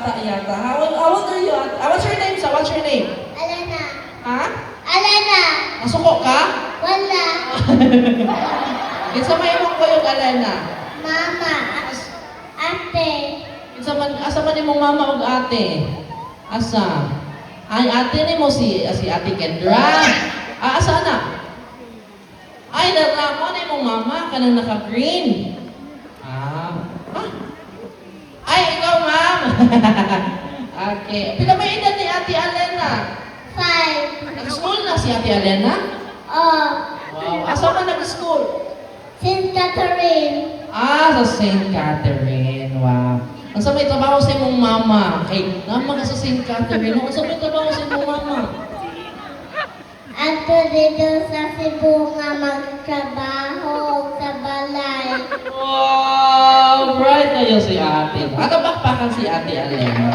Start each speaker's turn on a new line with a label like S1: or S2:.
S1: bata yata. How old are you? What's your name, What's your name?
S2: Alana.
S1: Ha?
S2: Alana.
S1: Nasuko ka?
S2: Wala.
S1: Kinsa may imong kuyog, Alana?
S2: Mama. Ate.
S1: Asa man imong mama ug ate? Asa? Ay, ate ni mo si Ate Kendra. Asa na? Ay, mo na imong mama, kanang naka-green. Ay, ikaw, ma'am. Okay. Pila may edad ni Ate Alena?
S2: 5.
S1: Nag-school na si Ate Alena?
S2: Oh.
S1: Wow. Asa man nag-school?
S2: St. Catherine.
S1: Sa St. Catherine. Wow. Ang sa may trabaho sa imong mama? Kay, naman ka sa St. Catherine. Ang sa may trabaho sa imong mama?
S2: Ato dito sa Cebu nga magtrabaho sa balay.
S1: Wow! Bright kayo si ate. Bakpakan si Ate Alena.